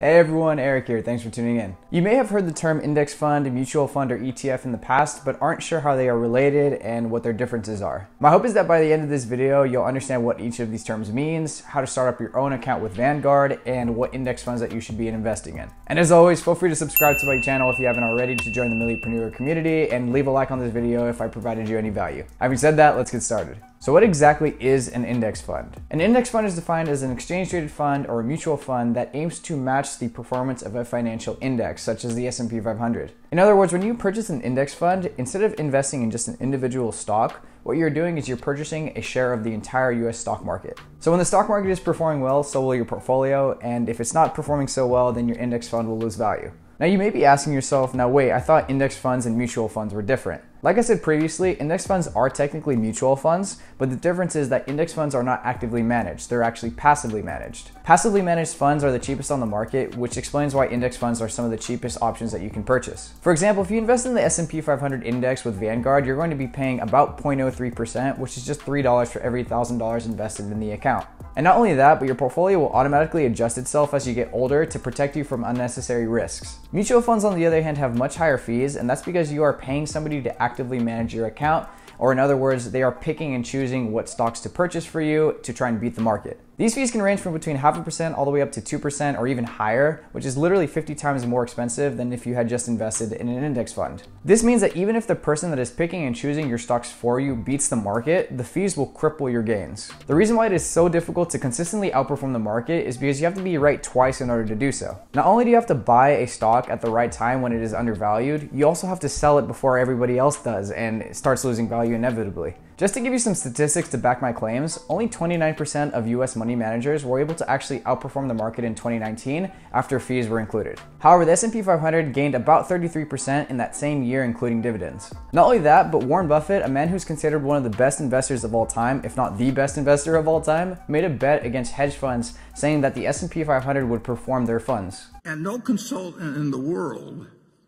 Hey everyone, Eric here. Thanks for tuning in. You may have heard the term index fund, mutual fund, or ETF in the past, but aren't sure how they are related and what their differences are. My hope is that by the end of this video, you'll understand what each of these terms means, how to start up your own account with Vanguard, and what index funds that you should be investing in. And as always, feel free to subscribe to my channel if you haven't already to join the Millipreneur community, and leave a like on this video if I provided you any value. Having said that, let's get started. So what exactly is an index fund? An index fund is defined as an exchange-traded fund or a mutual fund that aims to match the performance of a financial index, such as the S&P 500. In other words, when you purchase an index fund, instead of investing in just an individual stock, what you're doing is you're purchasing a share of the entire US stock market. So when the stock market is performing well, so will your portfolio, and if it's not performing so well, then your index fund will lose value. Now you may be asking yourself, now wait, I thought index funds and mutual funds were different. Like I said previously, index funds are technically mutual funds, but the difference is that index funds are not actively managed, they're actually passively managed. Passively managed funds are the cheapest on the market, which explains why index funds are some of the cheapest options that you can purchase. For example, if you invest in the S&P 500 index with Vanguard, you're going to be paying about 0.03%, which is just $3 for every $1,000 invested in the account. And not only that, but your portfolio will automatically adjust itself as you get older to protect you from unnecessary risks. Mutual funds, on the other hand, have much higher fees, and that's because you are paying somebody to actively manage your account, or in other words, they are picking and choosing what stocks to purchase for you to try and beat the market. These fees can range from between 0.5% all the way up to 2% or even higher, which is literally 50 times more expensive than if you had just invested in an index fund. This means that even if the person that is picking and choosing your stocks for you beats the market, the fees will cripple your gains. The reason why it is so difficult to consistently outperform the market is because you have to be right twice in order to do so. Not only do you have to buy a stock at the right time when it is undervalued, you also have to sell it before everybody else does and it starts losing value inevitably. Just to give you some statistics to back my claims, only 29% of US money managers were able to actually outperform the market in 2019 after fees were included. However, the S&P 500 gained about 33% in that same year, including dividends. Not only that, but Warren Buffett, a man who's considered one of the best investors of all time, if not the best investor of all time, made a bet against hedge funds saying that the S&P 500 would perform their funds. And no consultant in the world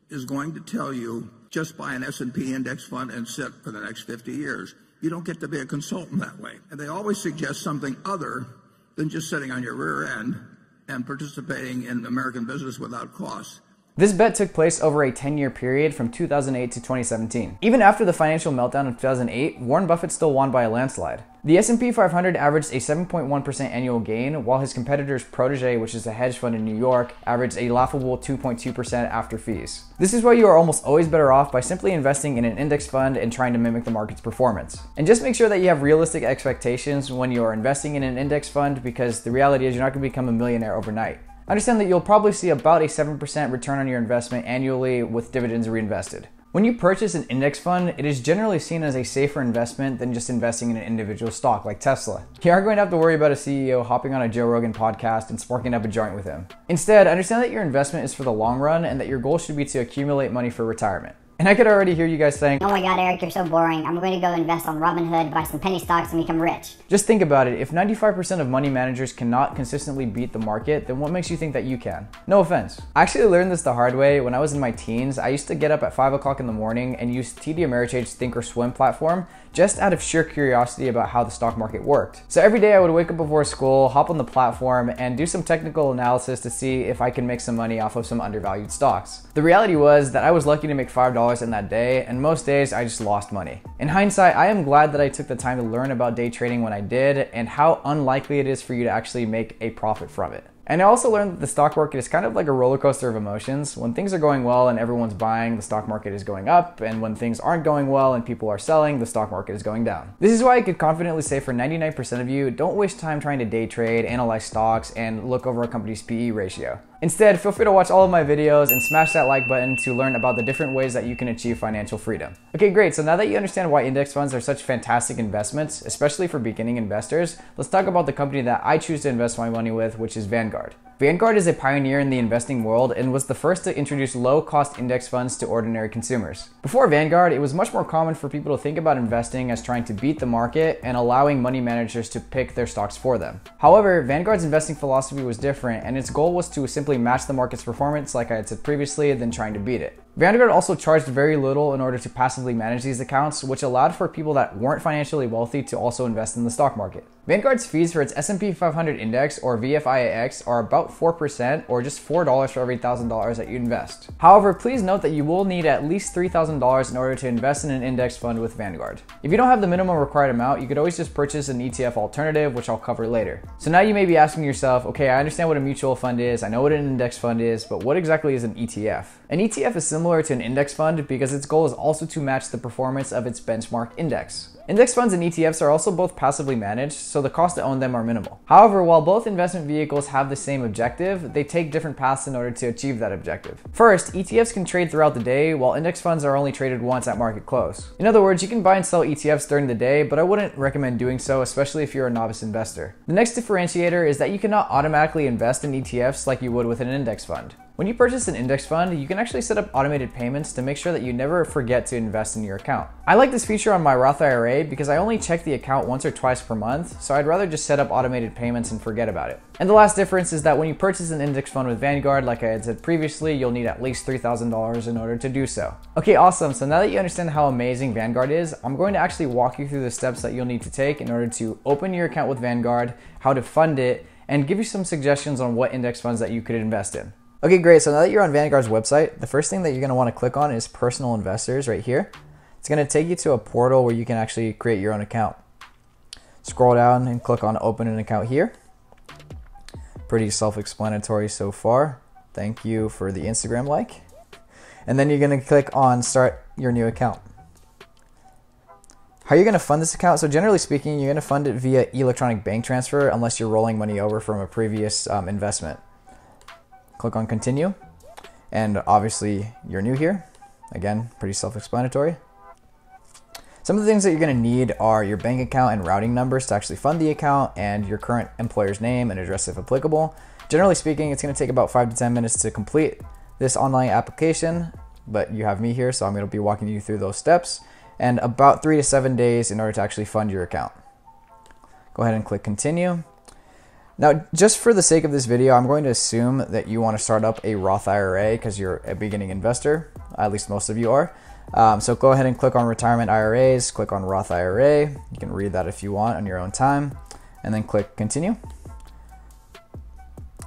is going to tell you just buy an S&P index fund and sit for the next 50 years. You don't get to be a consultant that way. And they always suggest something other than just sitting on your rear end and participating in American business without cost. This bet took place over a 10-year period from 2008 to 2017. Even after the financial meltdown of 2008, Warren Buffett still won by a landslide. The S&P 500 averaged a 7.1% annual gain, while his competitor's Protégé, which is a hedge fund in New York, averaged a laughable 2.2% after fees. This is why you are almost always better off by simply investing in an index fund and trying to mimic the market's performance. And just make sure that you have realistic expectations when you are investing in an index fund, because the reality is you're not going to become a millionaire overnight. Understand that you'll probably see about a 7% return on your investment annually with dividends reinvested. When you purchase an index fund, it is generally seen as a safer investment than just investing in an individual stock like Tesla. You aren't going to have to worry about a CEO hopping on a Joe Rogan podcast and sparking up a joint with him. Instead, understand that your investment is for the long run and that your goal should be to accumulate money for retirement. And I could already hear you guys saying, "Oh my God, Eric, you're so boring. I'm going to go invest on Robinhood, buy some penny stocks, and become rich." Just think about it. If 95% of money managers cannot consistently beat the market, then what makes you think that you can? No offense. I actually learned this the hard way. When I was in my teens, I used to get up at 5 o'clock in the morning and use TD Ameritrade's Thinkorswim platform just out of sheer curiosity about how the stock market worked. So every day I would wake up before school, hop on the platform, and do some technical analysis to see if I can make some money off of some undervalued stocks. The reality was that I was lucky to make $5 in that day, and most days I just lost money. In hindsight, I am glad that I took the time to learn about day trading when I did, and how unlikely it is for you to actually make a profit from it. And I also learned that the stock market is kind of like a roller coaster of emotions. When things are going well and everyone's buying, the stock market is going up, and when things aren't going well and people are selling, the stock market is going down. This is why I could confidently say for 99% of you, don't waste time trying to day trade, analyze stocks, and look over a company's PE ratio. Instead, feel free to watch all of my videos and smash that like button to learn about the different ways that you can achieve financial freedom. Okay, great. So now that you understand why index funds are such fantastic investments, especially for beginning investors, let's talk about the company that I choose to invest my money with, which is Vanguard. Vanguard is a pioneer in the investing world and was the first to introduce low-cost index funds to ordinary consumers. Before Vanguard, it was much more common for people to think about investing as trying to beat the market and allowing money managers to pick their stocks for them. However, Vanguard's investing philosophy was different, and its goal was to simply match the market's performance, like I had said previously, than trying to beat it. Vanguard also charged very little in order to passively manage these accounts, which allowed for people that weren't financially wealthy to also invest in the stock market. Vanguard's fees for its S&P 500 index, or VFIAX, are about 4%, or just $4 for every $1,000 that you invest. However, please note that you will need at least $3,000 in order to invest in an index fund with Vanguard. If you don't have the minimum required amount, you could always just purchase an ETF alternative, which I'll cover later. So now you may be asking yourself, okay, I understand what a mutual fund is, I know what an index fund is, but what exactly is an ETF? An ETF is similar to an index fund because its goal is also to match the performance of its benchmark index. Index funds and ETFs are also both passively managed, so the cost to own them are minimal. However, while both investment vehicles have the same objective, they take different paths in order to achieve that objective. First, ETFs can trade throughout the day, while index funds are only traded once at market close. In other words, you can buy and sell ETFs during the day, but I wouldn't recommend doing so, especially if you're a novice investor. The next differentiator is that you cannot automatically invest in ETFs like you would with an index fund. When you purchase an index fund, you can actually set up automated payments to make sure that you never forget to invest in your account. I like this feature on my Roth IRA because I only check the account once or twice per month, so I'd rather just set up automated payments and forget about it. And the last difference is that when you purchase an index fund with Vanguard, like I had said previously, you'll need at least $3,000 in order to do so. Okay, awesome. So now that you understand how amazing Vanguard is, I'm going to actually walk you through the steps that you'll need to take in order to open your account with Vanguard, how to fund it, and give you some suggestions on what index funds that you could invest in. Okay, great. So now that you're on Vanguard's website, the first thing that you're going to want to click on is Personal Investors right here. It's going to take you to a portal where you can actually create your own account. Scroll down and click on Open an Account here. Pretty self-explanatory so far. Thank you for the Instagram like. And then you're going to click on Start Your New Account. How you're going to fund this account? So generally speaking, you're going to fund it via electronic bank transfer unless you're rolling money over from a previous investment. Click on Continue, and obviously you're new here. Again, pretty self-explanatory. Some of the things that you're going to need are your bank account and routing numbers to actually fund the account, and your current employer's name and address if applicable. Generally speaking, it's going to take about 5 to 10 minutes to complete this online application, but you have me here, so I'm going to be walking you through those steps, and about 3 to 7 days in order to actually fund your account. Go ahead and click Continue. Now, just for the sake of this video, I'm going to assume that you want to start up a Roth IRA because you're a beginning investor. At least most of you are. So go ahead and click on Retirement IRAs, click on Roth IRA. You can read that if you want on your own time, and then click Continue.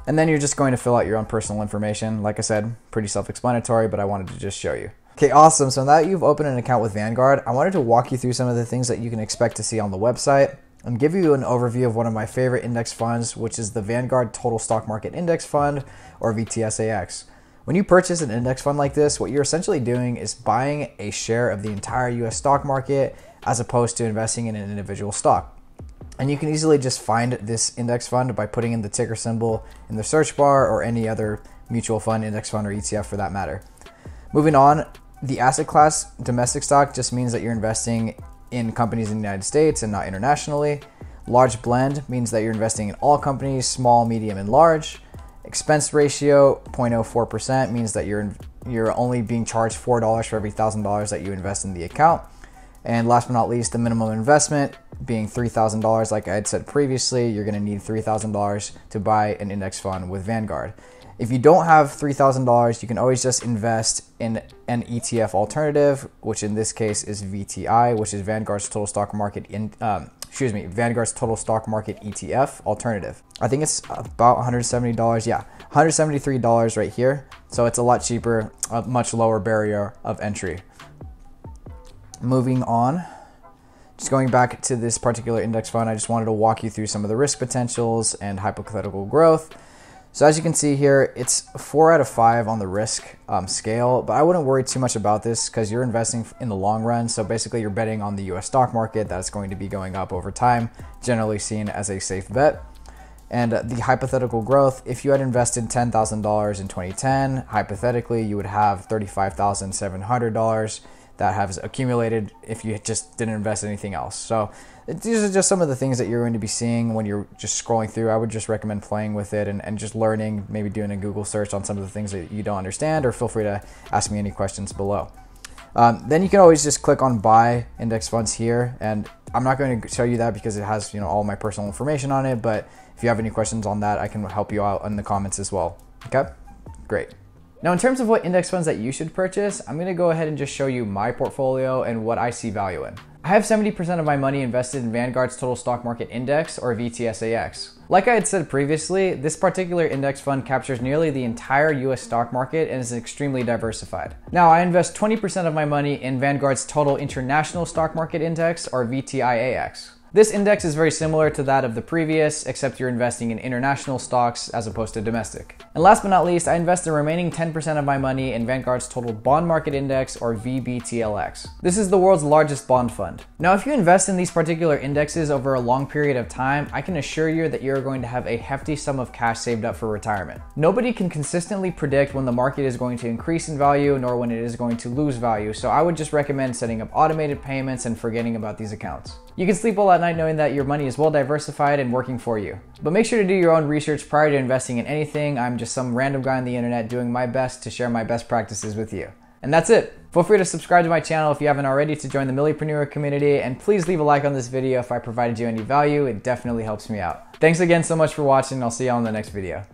And then you're just going to fill out your own personal information. Like I said, pretty self-explanatory, but I wanted to just show you. Okay, awesome. So now that you've opened an account with Vanguard, I wanted to walk you through some of the things that you can expect to see on the website and give you an overview of one of my favorite index funds, which is the Vanguard Total Stock Market Index Fund, or VTSAX. When you purchase an index fund like this, what you're essentially doing is buying a share of the entire US stock market as opposed to investing in an individual stock. And you can easily just find this index fund by putting in the ticker symbol in the search bar, or any other mutual fund, index fund, or ETF for that matter. Moving on, the asset class domestic stock just means that you're investing in companies in the United States and not internationally. Large blend means that you're investing in all companies, small, medium, and large. Expense ratio 0.04% means that you're only being charged $4 for every $1,000 that you invest in the account. And last but not least, the minimum investment being $3,000. Like I had said previously, you're going to need $3,000 to buy an index fund with Vanguard. If you don't have $3,000, you can always just invest in an ETF alternative, which in this case is VTI, which is Vanguard's Total Stock Market Vanguard's Total Stock Market ETF alternative. I think it's about $170. Yeah, $173 right here. So it's a lot cheaper, a much lower barrier of entry. Moving on, just going back to this particular index fund, I just wanted to walk you through some of the risk potentials and hypothetical growth. So as you can see here, it's 4 out of 5 on the risk scale, but I wouldn't worry too much about this because you're investing in the long run. So basically you're betting on the US stock market that's going to be going up over time, generally seen as a safe bet. And the hypothetical growth, if you had invested $10,000 in 2010, hypothetically you would have $35,700 that has accumulated if you just didn't invest in anything else. So these are just some of the things that you're going to be seeing when you're just scrolling through. I would just recommend playing with it and just learning, maybe doing a Google search on some of the things that you don't understand, or feel free to ask me any questions below. Then you can always just click on Buy Index Funds here, and I'm not going to show you that because it has all my personal information on it, but if you have any questions on that, I can help you out in the comments as well. Okay, great. Now, in terms of what index funds that you should purchase, I'm going to go ahead and just show you my portfolio and what I see value in. I have 70% of my money invested in Vanguard's Total Stock Market Index, or VTSAX. Like I had said previously, this particular index fund captures nearly the entire US stock market and is extremely diversified. Now, I invest 20% of my money in Vanguard's Total International Stock Market Index, or VTIAX. This index is very similar to that of the previous, except you're investing in international stocks as opposed to domestic. And last but not least, I invest the remaining 10% of my money in Vanguard's Total Bond Market Index, or VBTLX. This is the world's largest bond fund. Now, if you invest in these particular indexes over a long period of time, I can assure you that you're going to have a hefty sum of cash saved up for retirement. Nobody can consistently predict when the market is going to increase in value, nor when it is going to lose value, so I would just recommend setting up automated payments and forgetting about these accounts. You can sleep well at night knowing that your money is well diversified and working for you. But make sure to do your own research prior to investing in anything. I'm just some random guy on the internet doing my best to share my best practices with you. And that's it. Feel free to subscribe to my channel if you haven't already to join the Millypreneur community, and please leave a like on this video if I provided you any value. It definitely helps me out. Thanks again so much for watching. I'll see you all in the next video.